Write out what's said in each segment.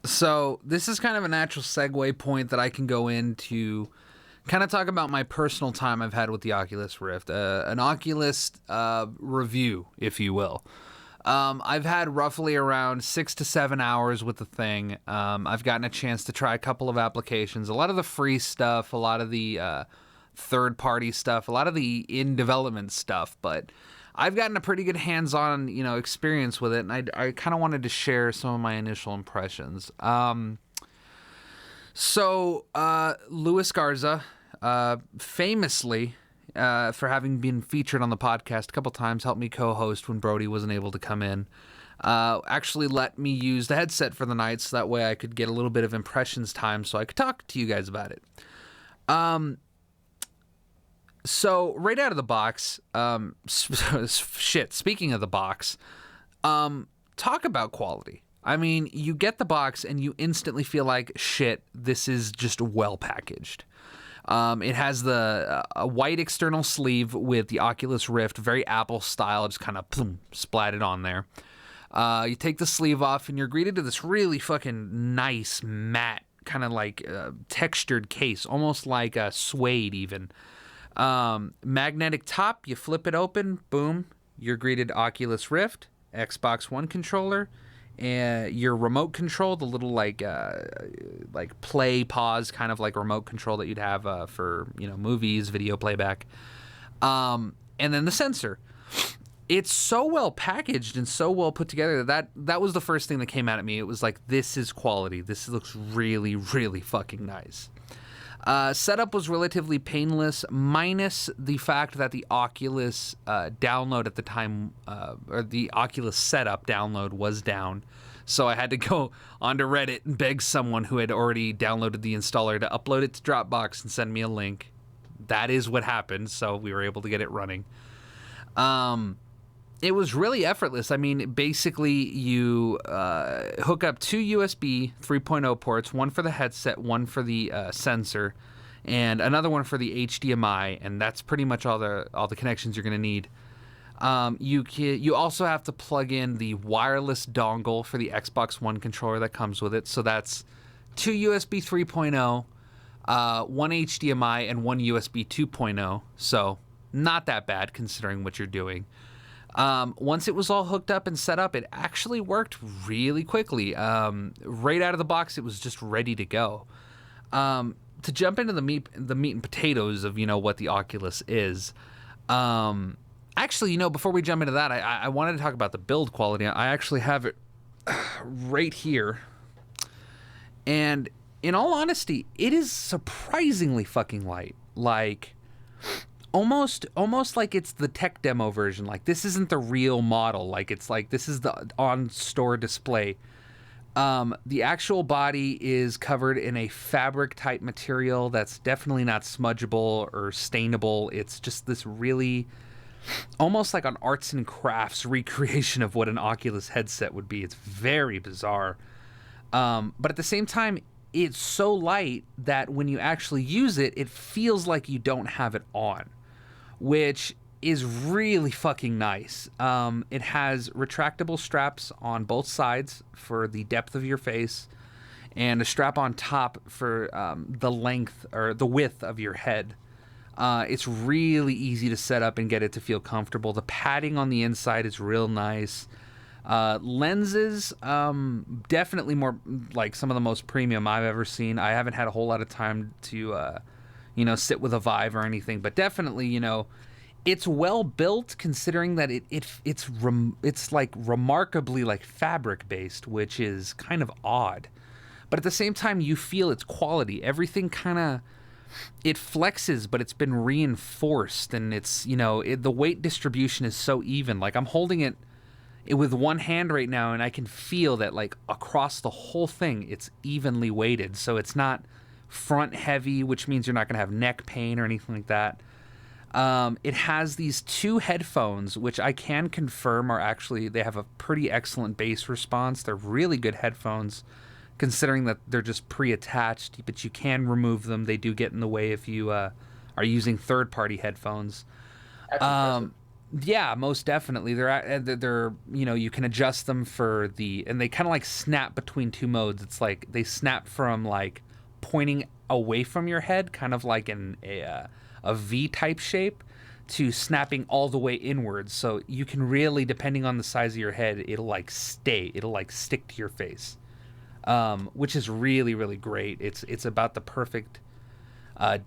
So this is kind of a natural segue point that I can go into kind of talk about my personal time I've had with the Oculus Rift, an Oculus review, if you will. I've had roughly around 6 to 7 hours with the thing. I've gotten a chance to try a couple of applications, a lot of the free stuff, a lot of the third-party stuff, a lot of the in-development stuff, but I've gotten a pretty good hands-on, experience with it, and I kind of wanted to share some of my initial impressions. So, Luis Garza, famously, for having been featured on the podcast a couple times, helped me co-host when Brody wasn't able to come in. Actually let me use the headset for the night so that way I could get a little bit of impressions time so I could talk to you guys about it. So right out of the box, speaking of the box, talk about quality. I mean, you get the box and you instantly feel like, shit, this is just well packaged. It has a white external sleeve with the Oculus Rift, very Apple style, just kind of splatted on there. You take the sleeve off and you're greeted to this really fucking nice, matte, kind of like textured case, almost like a suede even. Magnetic top, you flip it open, boom, you're greeted Oculus Rift, Xbox One controller, and your remote control, the little like play pause kind of like remote control that you'd have for movies, video playback, and then the sensor. It's so well packaged and so well put together that was the first thing that came out at me. It was like, this is quality. This looks really, really fucking nice. Setup was relatively painless, minus the fact that the Oculus download at the time, or the Oculus setup download was down. So I had to go onto Reddit and beg someone who had already downloaded the installer to upload it to Dropbox and send me a link. That is what happened, so we were able to get it running. It was really effortless. I mean, basically, you hook up two USB 3.0 ports, one for the headset, one for the sensor, and another one for the HDMI, and that's pretty much all the connections you're going to need. You also have to plug in the wireless dongle for the Xbox One controller that comes with it. So that's two USB 3.0, one HDMI, and one USB 2.0. So not that bad considering what you're doing. Once it was all hooked up and set up, it actually worked really quickly. Right out of the box, it was just ready to go. To jump into the meat and potatoes of what the Oculus is. Actually, before we jump into that, I wanted to talk about the build quality. I actually have it right here, and in all honesty, it is surprisingly fucking light. Like, almost like it's the tech demo version. Like, this isn't the real model. Like, it's like this is the on-store display. The actual body is covered in a fabric type material that's definitely not smudgeable or stainable. It's just this really almost like an arts and crafts recreation of what an Oculus headset would be. It's very bizarre. But at the same time, it's so light that when you actually use it, it feels like you don't have it on, which is really fucking nice. It has retractable straps on both sides for the depth of your face, and a strap on top for the length or the width of your head. It's really easy to set up and get it to feel comfortable. The padding on the inside is real nice. Lenses, definitely more like some of the most premium I've ever seen. I haven't had a whole lot of time to, sit with a Vive or anything, but definitely, it's well built considering that it's like remarkably like fabric based, which is kind of odd. But at the same time, you feel its quality. Everything kind of, it flexes, but it's been reinforced, and it's, the weight distribution is so even. Like, I'm holding it with one hand right now, and I can feel that, like, across the whole thing, it's evenly weighted. So it's not front heavy, which means you're not going to have neck pain or anything like that. It has these two headphones, which I can confirm are actually, they have a pretty excellent bass response. They're really good headphones, considering that they're just pre-attached, but you can remove them. They do get in the way if you are using third-party headphones. That's impressive. Yeah, most definitely. They're you can adjust them and they kind of like snap between two modes. It's like they snap from like pointing away from your head, kind of like a V type shape, to snapping all the way inwards. So you can really, depending on the size of your head, it'll like stick to your face, which is really really great. It's about the perfect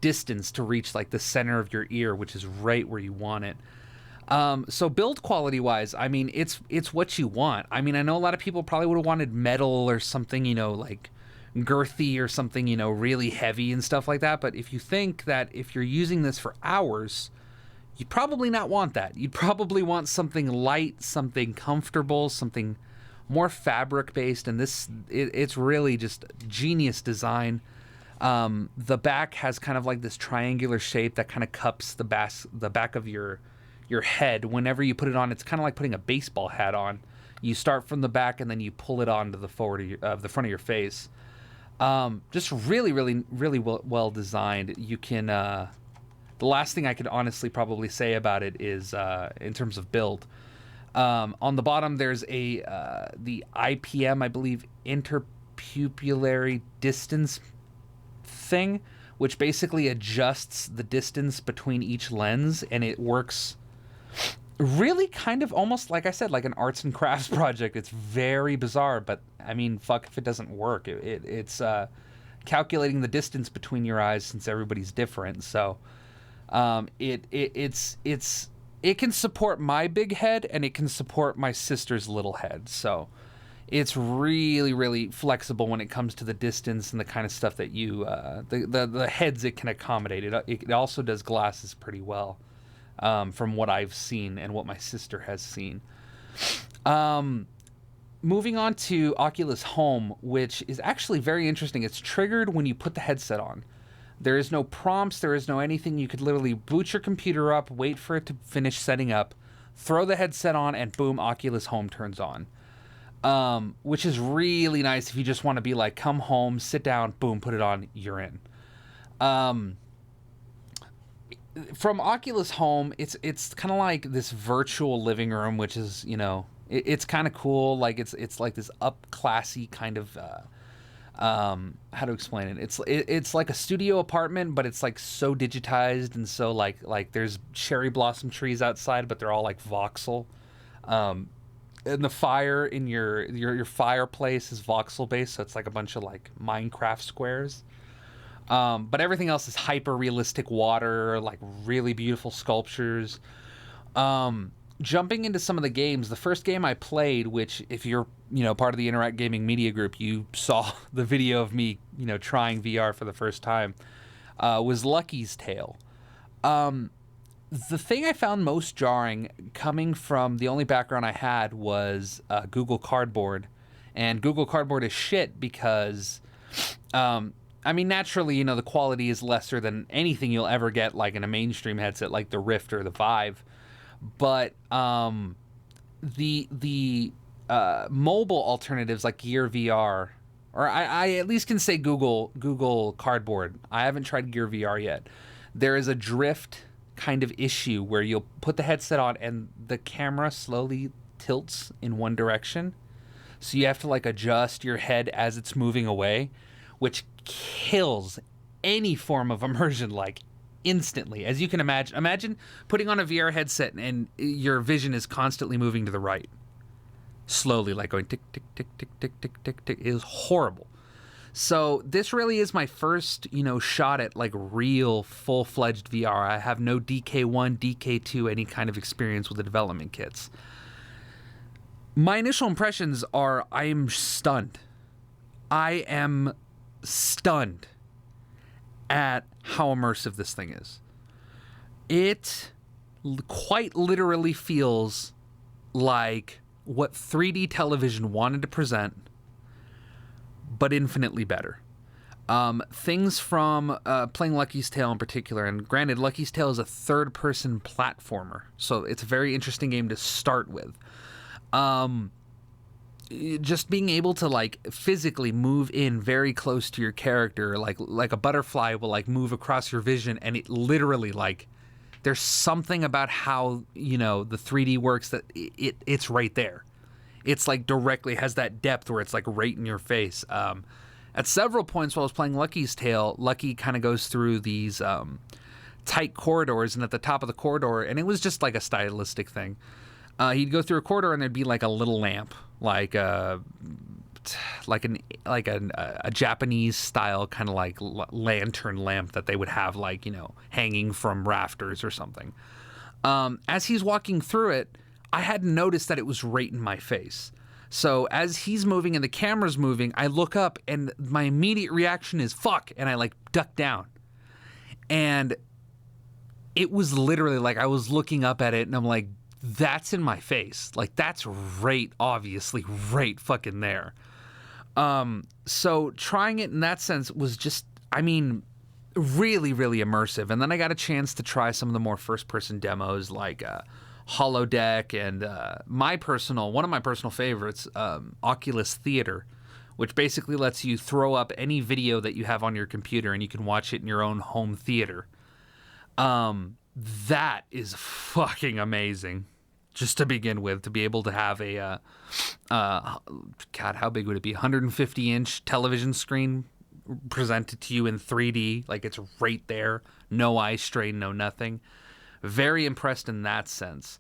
distance to reach like the center of your ear, which is right where you want it. So build quality wise, I mean, it's what you want. I mean, I know a lot of people probably would have wanted metal or something, like girthy or something, really heavy and stuff like that. But if you think that if you're using this for hours, you'd probably not want that. You'd probably want something light, something comfortable, something more fabric based. And it's really just genius design. The back has kind of like this triangular shape that kind of cups the back of your head. Whenever you put it on, it's kind of like putting a baseball hat on. You start from the back and then you pull it on to the the front of your face. Just really, really, really well designed. You can. The last thing I could honestly probably say about it is in terms of build. On the bottom, there's the IPM, I believe, interpupillary distance thing, which basically adjusts the distance between each lens, and it works really kind of almost like I said, like an arts and crafts project. It's very bizarre, but I mean, fuck if it doesn't work. It's calculating the distance between your eyes since everybody's different. So it can support my big head and it can support my sister's little head. So it's really, really flexible when it comes to the distance and the kind of stuff that the heads it can accommodate. It also does glasses pretty well. From what I've seen and what my sister has seen. Moving on to Oculus Home, which is actually very interesting. It's triggered when you put the headset on. There is no prompts, there is no anything. You could literally boot your computer up, wait for it to finish setting up, throw the headset on, and boom, Oculus Home turns on. Which is really nice if you just want to be like, come home, sit down, boom, put it on, you're in. From Oculus Home, it's kind of like this virtual living room, which is, it's kind of cool. Like it's like this up classy kind of how to explain it. It's like a studio apartment, but it's like so digitized, and so like there's cherry blossom trees outside, but they're all like voxel. And the fire in your fireplace is voxel based, so it's like a bunch of like Minecraft squares. But everything else is hyper realistic water, like really beautiful sculptures. Jumping into some of the games, the first game I played, which if you're, part of the Interact Gaming Media Group, you saw the video of me, trying VR for the first time, was Lucky's Tale. The thing I found most jarring, coming from the only background I had, was Google Cardboard. And Google Cardboard is shit because... naturally, the quality is lesser than anything you'll ever get, like in a mainstream headset like the Rift or the Vive. But the mobile alternatives like Gear VR, or I at least can say Google Cardboard. I haven't tried Gear VR yet. There is a drift kind of issue where you'll put the headset on and the camera slowly tilts in one direction. So you have to like adjust your head as it's moving away, which kills any form of immersion like instantly. As you can imagine putting on a VR headset and your vision is constantly moving to the right, slowly, like going tick tick tick tick tick tick tick tick. It is horrible. So this really is my first shot at like real full-fledged VR. I have no DK1, DK2, any kind of experience with the development kits. My initial impressions are I am stunned. I am stunned at how immersive this thing is. It quite literally feels like what 3D television wanted to present, but infinitely better. Things from playing Lucky's Tale in particular, and granted, Lucky's Tale is a third-person platformer, so it's a very interesting game to start with. Just being able to like physically move in very close to your character, like a butterfly will like move across your vision, and it literally like there's something about how, you know, the 3D works that it's right there. It's like directly has that depth where it's like right in your face. At several points while I was playing Lucky's Tale, Lucky kind of goes through these tight corridors, and at the top of the corridor, and it was just like a stylistic thing. He'd go through a corridor and there'd be like a little lamp, like a Japanese style kind of like lantern lamp that they would have, like, you know, hanging from rafters or something. As he's walking through it, I hadn't noticed that it was right in my face. So as he's moving and the camera's moving, I look up and my immediate reaction is fuck, and I like duck down. And it was literally like I was looking up at it and I'm like, that's in my face. Like, that's right, obviously, right fucking there. So trying it in that sense was just, I mean, really, really immersive. And then I got a chance to try some of the more first-person demos like Holodeck and one of my personal favorites, Oculus Theater, which basically lets you throw up any video that you have on your computer and you can watch it in your own home theater. That is fucking amazing. Just to begin with, to be able to have a, God, how big would it be? 150-inch television screen presented to you in 3D. Like, it's right there. No eye strain, no nothing. Very impressed in that sense.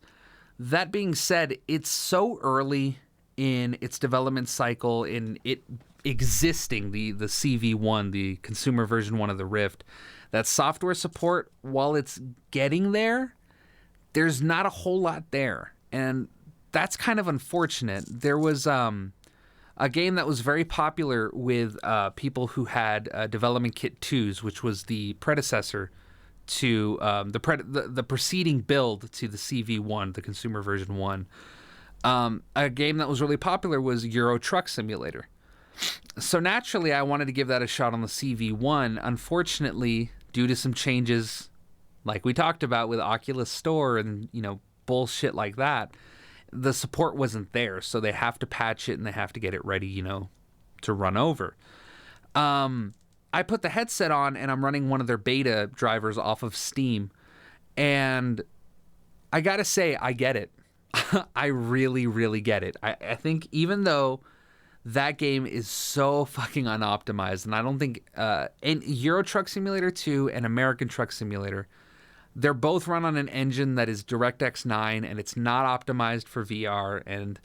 That being said, it's so early in its development cycle, in it existing, the CV1, the consumer version 1 of the Rift, that software support, while it's getting there, there's not a whole lot there, and that's kind of unfortunate. There was a game that was very popular with people who had Development Kit 2s, which was the predecessor to the preceding build to the CV1, the consumer version 1. A game that was really popular was Euro Truck Simulator. So naturally, I wanted to give that a shot on the CV1. Unfortunately, due to some changes like we talked about with Oculus Store and, you know, bullshit like that, the support wasn't there. So they have to patch it and they have to get it ready, you know, to run over. I put the headset on and I'm running one of their beta drivers off of Steam. And I got to say, I get it. I really, really get it. I think even though that game is so fucking unoptimized, and I don't think in Euro Truck Simulator 2 and American Truck Simulator, they're both run on an engine that is DirectX 9, and it's not optimized for VR. And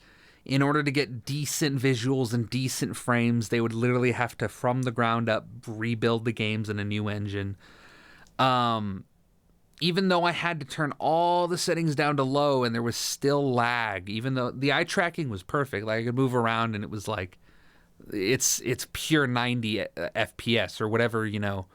in order to get decent visuals and decent frames, they would literally have to, from the ground up, rebuild the games in a new engine. Even though I had to turn all the settings down to low and there was still lag, even though the eye tracking was perfect, like I could move around and it was like, it's pure 90 FPS or whatever, you know.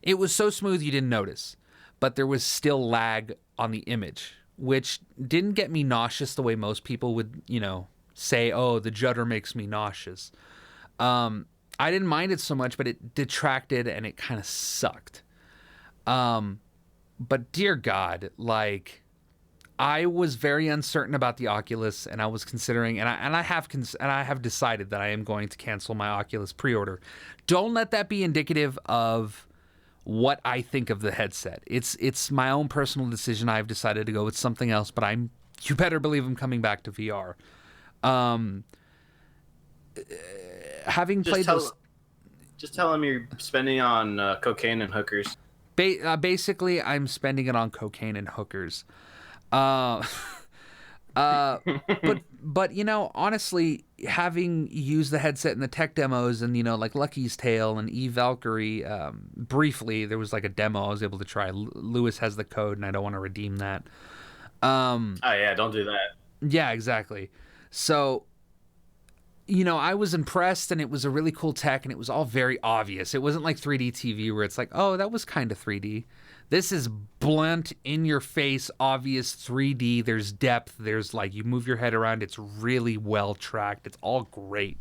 It was so smooth you didn't notice. But there was still lag on the image, which didn't get me nauseous the way most people would, you know, say, oh, the judder makes me nauseous. I didn't mind it so much, but it detracted and it kind of sucked. But dear God, like, I was very uncertain about the Oculus, and I was considering, and I have decided that I am going to cancel my Oculus pre-order. Don't let that be indicative of what I think of the headset. It's my own personal decision. I've decided to go with something else, but you better believe I'm coming back to VR. Having played those, just tell them you're spending on cocaine and hookers. Basically, I'm spending it on cocaine and hookers. But you know, honestly, having used the headset in the tech demos and, you know, like Lucky's Tale and Eve Valkyrie, briefly, there was like a demo I was able to try. Lewis has the code and I don't want to redeem that. Oh yeah, don't do that. Yeah, exactly. So, you know, I was impressed and it was a really cool tech and it was all very obvious. It wasn't like 3D TV where it's like, oh, that was kind of 3D. This is blunt, in your face, obvious 3D. There's depth. There's like, you move your head around. It's really well tracked. It's all great.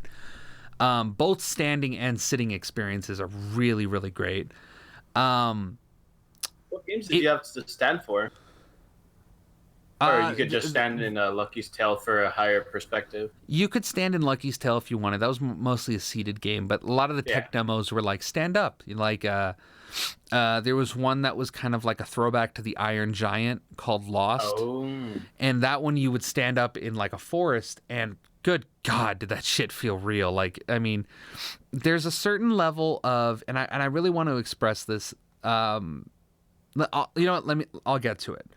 Both standing and sitting experiences are really, really great. What games did you have to stand for? Or you could just stand in Lucky's Tale for a higher perspective. You could stand in Lucky's Tale if you wanted. That was mostly a seated game, but a lot of the tech demos were like stand up. Like there was one that was kind of like a throwback to the Iron Giant called Lost. Oh. And that one you would stand up in like a forest, and good God, did that shit feel real. Like, I mean, there's a certain level of, and I really want to express this. You know what? I'll get to it.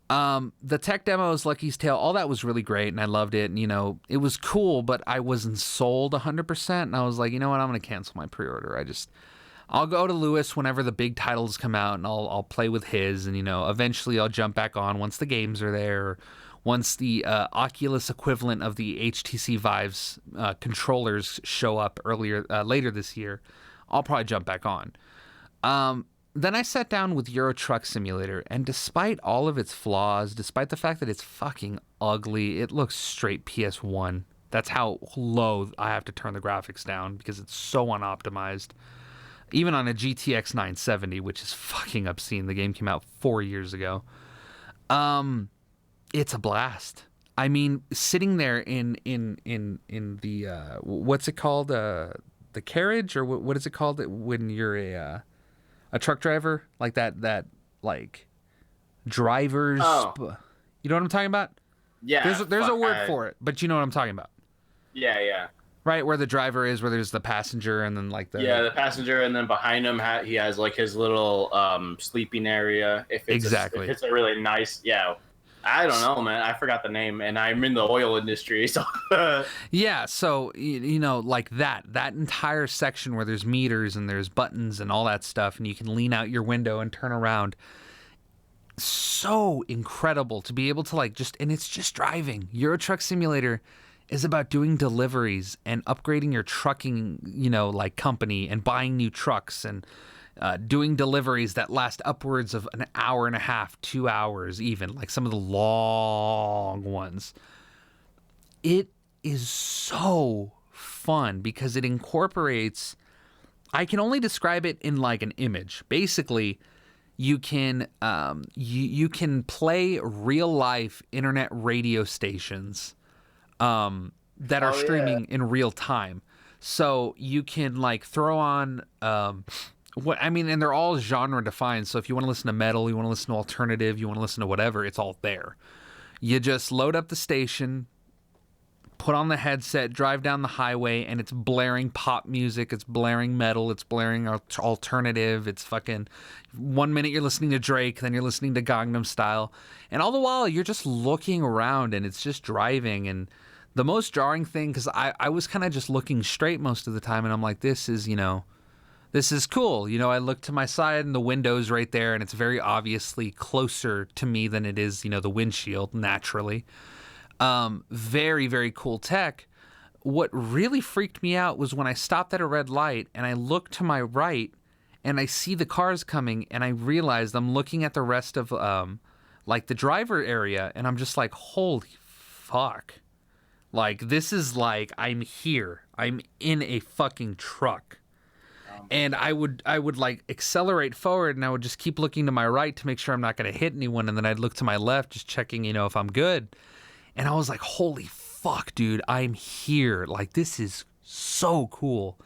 The tech demos, Lucky's Tale, all that was really great, and I loved it, and, you know, it was cool, but I wasn't sold 100%, and I was like, you know what, I'm going to cancel my pre-order. I'll go to Lewis whenever the big titles come out, and I'll play with his, and, you know, eventually I'll jump back on once the games are there, or once the Oculus equivalent of the HTC Vive's controllers show up later this year, I'll probably jump back on. Then I sat down with Euro Truck Simulator, and despite all of its flaws, despite the fact that it's fucking ugly, it looks straight PS1. That's how low I have to turn the graphics down because it's so unoptimized. Even on a GTX 970, which is fucking obscene. The game came out 4 years ago. It's a blast. I mean, sitting there in the what's it called? The carriage, or what is it called when you're a truck driver, like that like driver's. You know what I'm talking about? Yeah. There's a word for it, but you know what I'm talking about. Yeah. Right, where the driver is, where there's the passenger, and then like the passenger, and then behind him he has like his little sleeping area. If it's a really nice, I don't know, man. I forgot the name, and I'm in the oil industry, so. Yeah, so you know, like that entire section where there's meters and there's buttons and all that stuff, and you can lean out your window and turn around. So incredible to be able to and it's just driving. Euro Truck Simulator is about doing deliveries and upgrading your trucking, you know, like company, and buying new trucks and doing deliveries that last upwards of an hour and a half, 2 hours even, like some of the long ones. It is so fun because it incorporates, I can only describe it in like an image. Basically, you can you can play real life internet radio stations that are streaming in real time. So you can like throw on and they're all genre defined. So if you want to listen to metal, you want to listen to alternative, you want to listen to whatever, it's all there. You just load up the station, put on the headset, drive down the highway, and it's blaring pop music, it's blaring metal, it's blaring alternative, it's fucking 1 minute you're listening to Drake, then you're listening to Gangnam Style, and all the while you're just looking around and it's just driving. And the most jarring thing, because I was kind of just looking straight most of the time, and I'm like, this is cool. You know, I look to my side and the window's right there, and it's very obviously closer to me than it is, you know, the windshield, naturally. Very, very cool tech. What really freaked me out was when I stopped at a red light and I look to my right and I see the cars coming, and I realized I'm looking at the rest of like the driver area, and I'm just like, holy fuck. Like, this is like, I'm here. I'm in a fucking truck. And I would like accelerate forward, and I would just keep looking to my right to make sure I'm not going to hit anyone, and then I'd look to my left just checking, you know, if I'm good. And I was like, holy fuck, dude, I'm here. Like, this is so cool.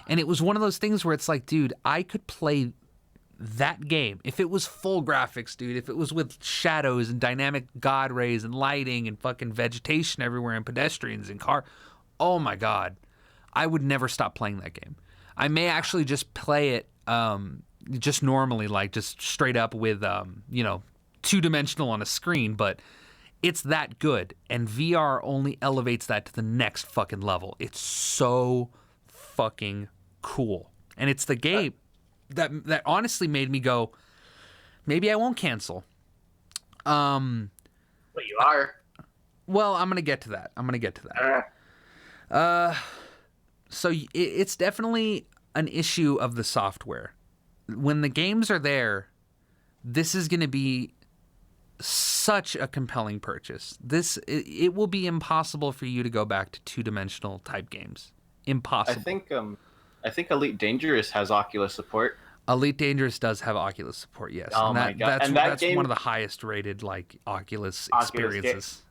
And it was one of those things where it's like, dude, I could play that game if it was full graphics, dude, if it was with shadows and dynamic god rays and lighting and fucking vegetation everywhere and pedestrians and car. Oh my God. I would never stop playing that game. I may actually just play it just normally, like just straight up with, you know, 2-dimensional on a screen, but it's that good. And VR only elevates that to the next fucking level. It's so fucking cool. And it's the game that honestly made me go, maybe I won't cancel. But you are. Well, I'm going to get to that. So it's definitely an issue of the software. When the games are there, this is going to be such a compelling purchase. It will be impossible for you to go back to 2-dimensional type games. Impossible. I think Elite Dangerous has Oculus support. Elite Dangerous does have Oculus support, yes. Oh And my god! that's one of the highest rated like Oculus experiences.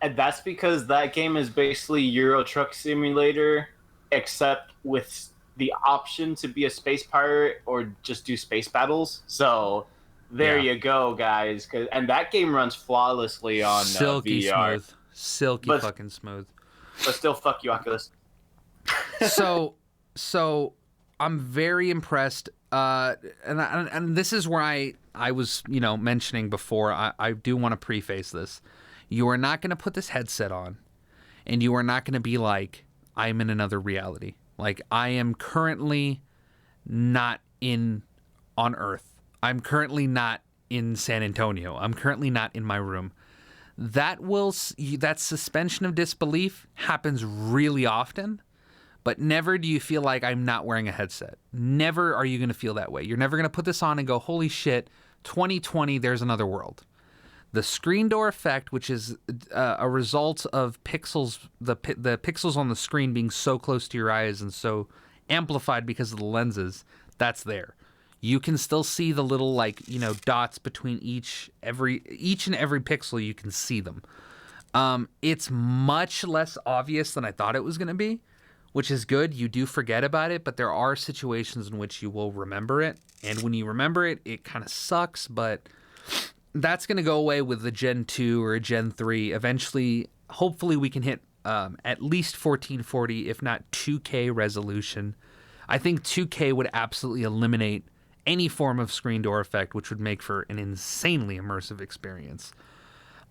And that's because that game is basically Euro Truck Simulator, except with the option to be a space pirate or just do space battles. So there you go, guys. And that game runs flawlessly on silky VR. Smooth, silky fucking smooth. But still, fuck you, Oculus. so I'm very impressed. And this is where I was mentioning before. I do want to preface this. You are not going to put this headset on, and you are not going to be like, I'm in another reality. Like, I am currently not on Earth. I'm currently not in San Antonio. I'm currently not in my room. That suspension of disbelief happens really often, but never do you feel like I'm not wearing a headset. Never are you going to feel that way. You're never going to put this on and go, holy shit, 2020, there's another world. The screen door effect, which is a result of pixels, the pixels on the screen being so close to your eyes and so amplified because of the lenses, that's there. You can still see the little dots between each and every pixel. You can see them. It's much less obvious than I thought it was going to be, which is good. You do forget about it, but there are situations in which you will remember it, and when you remember it, it kind of sucks, but that's going to go away with the Gen 2 or Gen 3. Eventually, hopefully we can hit at least 1440, if not 2K resolution. I think 2K would absolutely eliminate any form of screen door effect, which would make for an insanely immersive experience.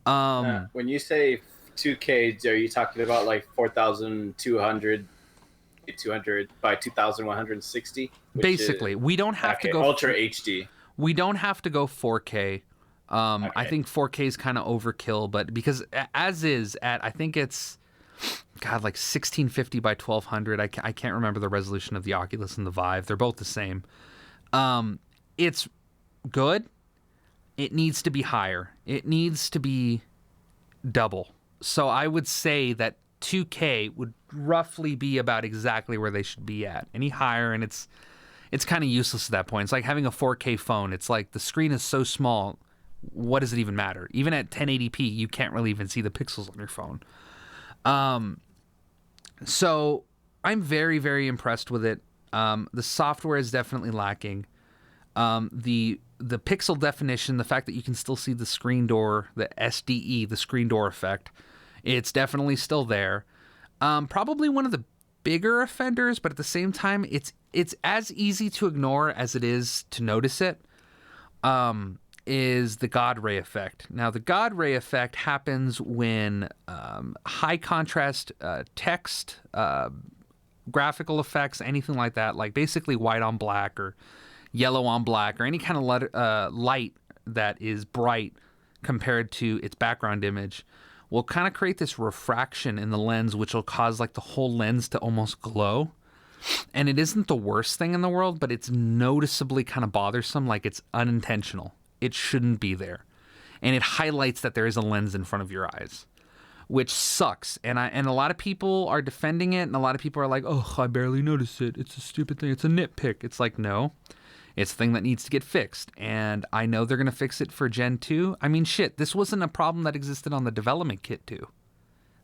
When you say 2K, are you talking about like 4,200 by 2,160? Basically, we don't have to go Ultra HD. We don't have to go 4K. Okay. I think 4K is kind of overkill, but because as is at, I think it's, God, like 1650 by 1200. I can't remember the resolution of the Oculus and the Vive. They're both the same. It's good. It needs to be higher. It needs to be double. So I would say that 2K would roughly be about exactly where they should be at. Any higher, and it's kind of useless at that point. It's like having a 4K phone. It's like the screen is so small. What does it even matter? Even at 1080p, you can't really even see the pixels on your phone. So I'm very, very impressed with it. The software is definitely lacking. The pixel definition, the fact that you can still see the screen door, the SDE, the screen door effect, it's definitely still there. Probably one of the bigger offenders, but at the same time, it's as easy to ignore as it is to notice it. Is the God Ray effect. Now, the God Ray effect happens when high contrast text, graphical effects, anything like that, like basically white on black or yellow on black or any kind of light that is bright compared to its background image, will kind of create this refraction in the lens, which will cause like the whole lens to almost glow. And it isn't the worst thing in the world, but it's noticeably kind of bothersome, like it's unintentional. It shouldn't be there. And it highlights that there is a lens in front of your eyes, which sucks. And a lot of people are defending it, and a lot of people are like, oh, I barely noticed it. It's a stupid thing. It's a nitpick. It's like, no, it's a thing that needs to get fixed. And I know they're going to fix it for Gen 2. I mean, shit, this wasn't a problem that existed on the development kit too.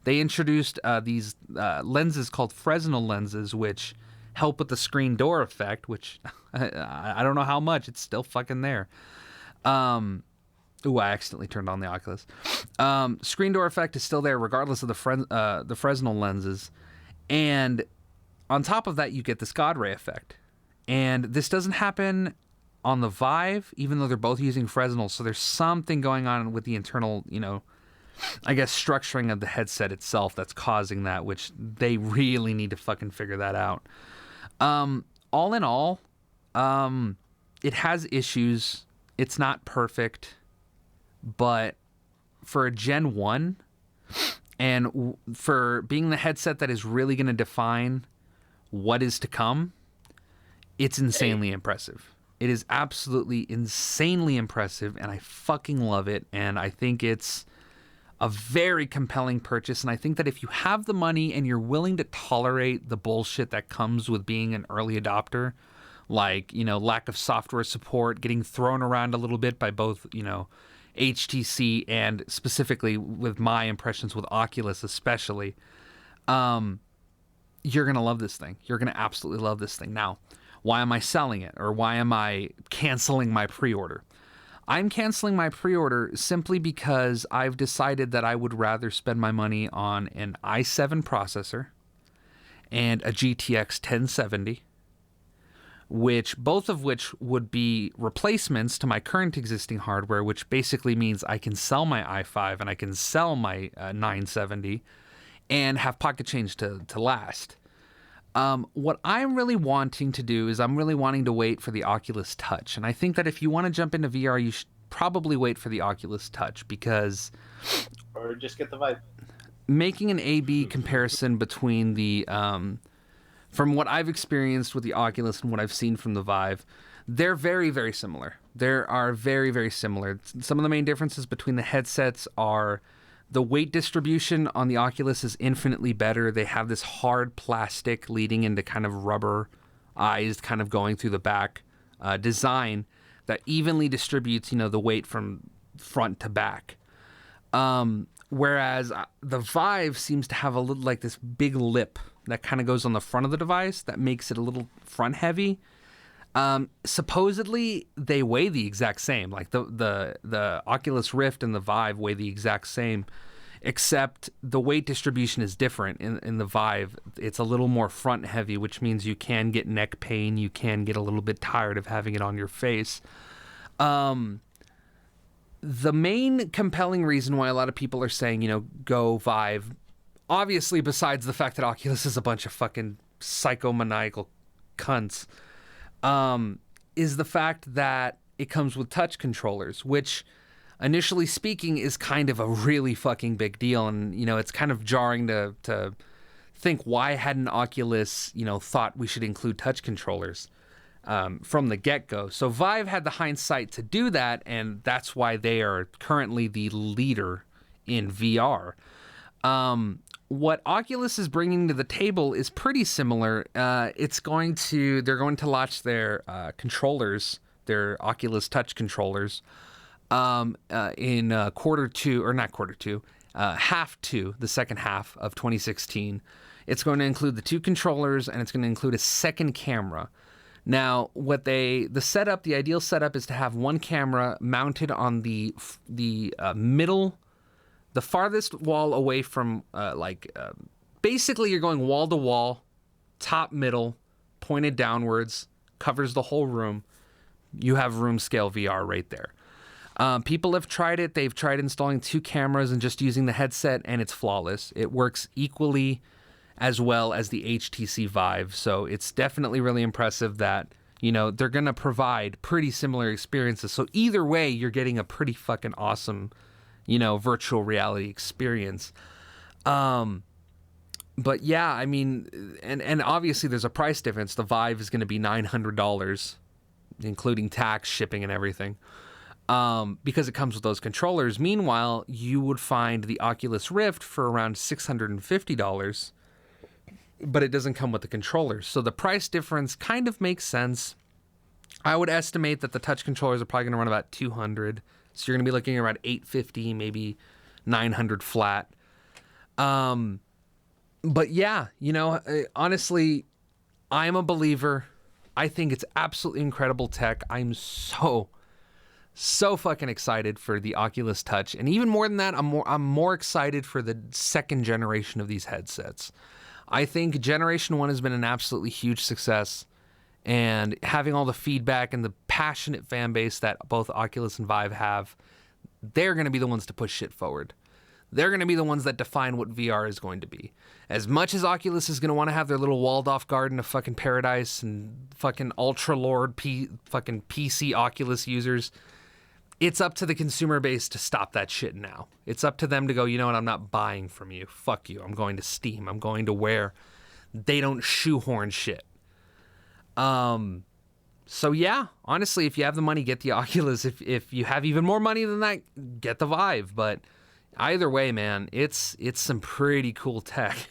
They introduced these lenses called Fresnel lenses, which help with the screen door effect, which I don't know how much. It's still fucking there. I accidentally turned on the Oculus. Screen door effect is still there regardless of the Fresnel lenses. And on top of that, you get this God Ray effect. And this doesn't happen on the Vive, even though they're both using Fresnel. So there's something going on with the internal, I guess, structuring of the headset itself that's causing that, which they really need to fucking figure that out. All in all, it has issues. It's not perfect, but for a Gen 1 and for being the headset that is really going to define what is to come, it's insanely impressive. It is absolutely insanely impressive, and I fucking love it, and I think it's a very compelling purchase, and I think that if you have the money and you're willing to tolerate the bullshit that comes with being an early adopter, like, lack of software support, getting thrown around a little bit by both, HTC and specifically with my impressions with Oculus especially. You're going to love this thing. You're going to absolutely love this thing. Now, why am I selling it, or why am I canceling my pre-order? I'm canceling my pre-order simply because I've decided that I would rather spend my money on an i7 processor and a GTX 1070, both of which would be replacements to my current existing hardware, which basically means I can sell my i5 and I can sell my 970 and have pocket change to last. What I'm really wanting to do is I'm really wanting to wait for the Oculus Touch. And I think that if you want to jump into VR, you should probably wait for the Oculus Touch, because... Or just get the Vive. Making an A-B comparison between the... from what I've experienced with the Oculus and what I've seen from the Vive, they're very, very similar. They are very, very similar. Some of the main differences between the headsets are... The weight distribution on the Oculus is infinitely better. They have this hard plastic leading into kind of rubberized, kind of going through the back design that evenly distributes, the weight from front to back. Whereas the Vive seems to have a little like this big lip that kind of goes on the front of the device that makes it a little front heavy. Supposedly they weigh the exact same. Like the Oculus Rift and the Vive weigh the exact same, except the weight distribution is different. In the Vive, it's a little more front heavy, which means you can get neck pain. You can get a little bit tired of having it on your face. The main compelling reason why a lot of people are saying, go Vive, obviously besides the fact that Oculus is a bunch of fucking psychomaniacal cunts, is the fact that it comes with touch controllers, which, initially speaking, is kind of a really fucking big deal. And, it's kind of jarring to think, why hadn't Oculus, thought we should include touch controllers from the get-go? So Vive had the hindsight to do that, and that's why they are currently the leader in VR. What Oculus is bringing to the table is pretty similar. They're going to launch their controllers, their Oculus Touch controllers, in half two, the second half of 2016. It's going to include the two controllers, and it's going to include a second camera. Now, the ideal setup is to have one camera mounted on the middle. The farthest wall away from, basically you're going wall to wall, top, middle, pointed downwards, covers the whole room. You have room scale VR right there. People have tried it. They've tried installing two cameras and just using the headset, and it's flawless. It works equally as well as the HTC Vive. So it's definitely really impressive that, they're going to provide pretty similar experiences. So either way, you're getting a pretty fucking awesome virtual reality experience. But yeah, I mean, and obviously there's a price difference. The Vive is going to be $900, including tax, shipping, and everything, because it comes with those controllers. Meanwhile, you would find the Oculus Rift for around $650, but it doesn't come with the controllers. So the price difference kind of makes sense. I would estimate that the touch controllers are probably going to run about $200. So you're going to be looking around $850, maybe $900 flat. But yeah, honestly, I'm a believer. I think it's absolutely incredible tech. I'm so fucking excited for the Oculus Touch. And even more than that, I'm more excited for the second generation of these headsets. I think Generation 1 has been an absolutely huge success. And having all the feedback and the passionate fan base that both Oculus and Vive have, they're going to be the ones to push shit forward. They're going to be the ones that define what VR is going to be. As much as Oculus is going to want to have their little walled-off garden of fucking paradise and fucking ultra-lord fucking PC Oculus users, it's up to the consumer base to stop that shit now. It's up to them to go, you know what, I'm not buying from you. Fuck you. I'm going to Steam. I'm going to where they don't shoehorn shit. So yeah, honestly, if you have the money, get the Oculus. If you have even more money than that, get the Vive. But either way, man, it's some pretty cool tech.